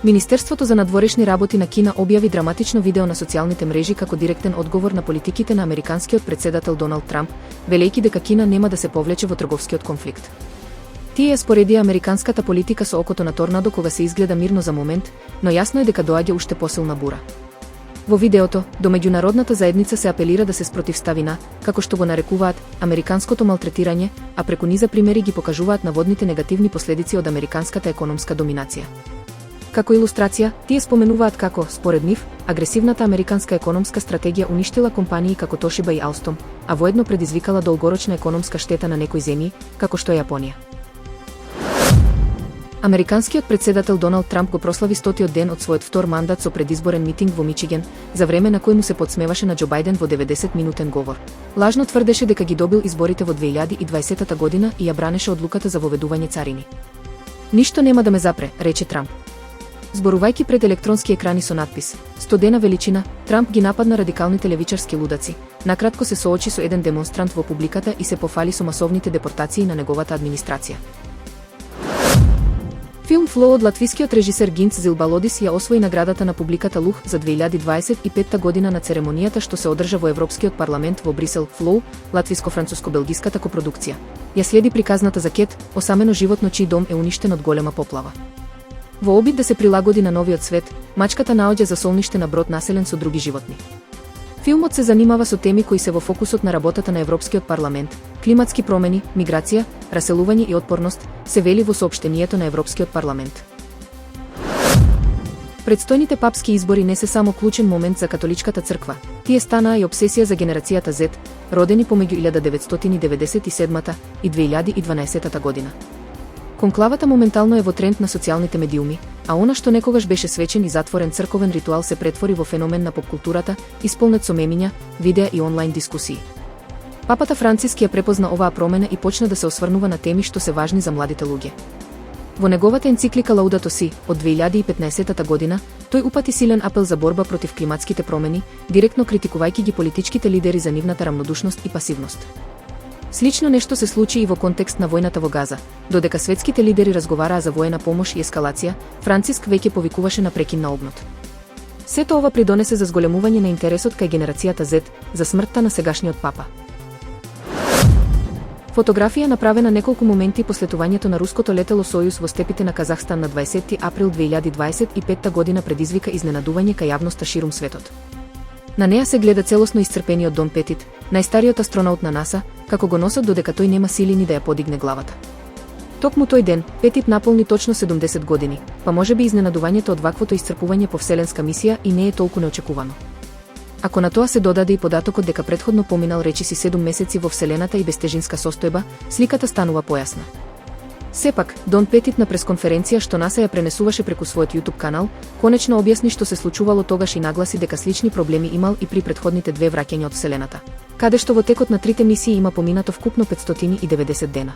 Министерството за надворешни работи на Кина објави драматично видео на социјалните мрежи како директен одговор на политиките на американскиот претседател Доналд Трамп, велејќи дека Кина нема да се повлече во трговскиот конфликт. Тие ја споредија американската политика со окото на торнадо кога се изгледа мирно за момент, но јасно е дека доаѓа уште посилна бура. Во видеото, до меѓународната заедница се апелира да се спротивстави на, како што го нарекуваат, американското малтретирање, а преку низа примери ги покажуваат наводните негативни последици од американската економска доминација. Како илустрација, тие споменуваат како, според нив, агресивната американска економска стратегија уништила компании како Toshiba и Alstom, а воедно предизвикала долгорочна економска штета на некои земји, како што е Јапонија. Американскиот претседател Доналд Трамп го прослави 100-тиот ден од својот втор мандат со предизборен митинг во Мичиген, за време на кој му се подсмеваше на Џо Бајден во 90-минутен говор. Лажно тврдеше дека ги добил изборите во 2020 година и ја бранеше одлуката за воведување царини. Ништо нема да ме запре, рече Трамп. Зборувајќи пред електронски екрани со надпис «100 дена величина», Трамп ги нападна радикалните левичарски лудаци, накратко се соочи со еден демонстрант во публиката и се пофали со масовните депортации на неговата администрација. Филм Флоу од латвискиот режисер Гинц Зилбалодис ја освои наградата на публиката Лух за 2025 година на церемонијата што се одржа во Европскиот парламент во Брисел. Флоу, латвиско-француско-белгиската копродукција, ја следи приказната за Кет, осамено животно чиј дом е уништен од голема поплава. Во обид да се прилагоди на новиот свет, мачката наоѓа за солниште на брод населен со други животни. Филмот се занимава со теми кои се во фокусот на работата на Европскиот парламент: климатски промени, миграција, раселување и отпорност, се вели во соопштението на Европскиот парламент. Предстојните папски избори не се само клучен момент за католичката црква, тие станаа и обсесија за генерацијата Z, родени помеѓу 1997 и 2012 година. Конклавата моментално е во тренд на социјалните медиуми, а она што некогаш беше свечен и затворен црковен ритуал се претвори во феномен на попкултурата, исполнет со мемиња, видеа и онлайн дискусии. Папата Франциск ја препозна оваа промена и почна да се осврнува на теми што се важни за младите луѓе. Во неговата енциклика Лаудато Си од 2015 година, тој упати силен апел за борба против климатските промени, директно критикувајќи ги политичките лидери за нивната рамнодушност и пасивност. Слично нешто се случи и во контекст на војната во Газа. Додека светските лидери разговараа за воена помош и ескалација, Франциск веќе повикуваше на прекин на огнот. Сето ова придонесе за зголемување на интересот кај генерацијата Z, за смртта на сегашниот папа. Фотографија направена неколку моменти по слетувањето на руското летело Сојуз во степите на Казахстан на 20 април 2025 година предизвика изненадување кај јавноста ширум светот. На неа се гледа целосно исцрпениот Дон Петит, најстариот астронаут на НАСА, како го носат додека тој нема сили ни да ја подигне главата. Токму тој ден, Петит наполни точно 70 години, па можеби изненадувањето од ваквото исцрпување по вселенска мисија и не е толку неочекувано. Ако на тоа се додаде и податокот дека претходно поминал речиси 7 месеци во вселената и без тежинска состојба, сликата станува појасна. Сепак, Дон Петит на пресконференција што НАСА ја пренесуваше преку својот YouTube канал, конечно објасни што се случувало тогаш и нагласи дека слични проблеми имал и при претходните 2 враќања од вселената, каде што во текот на 3 мисии има поминато вкупно 590 дена.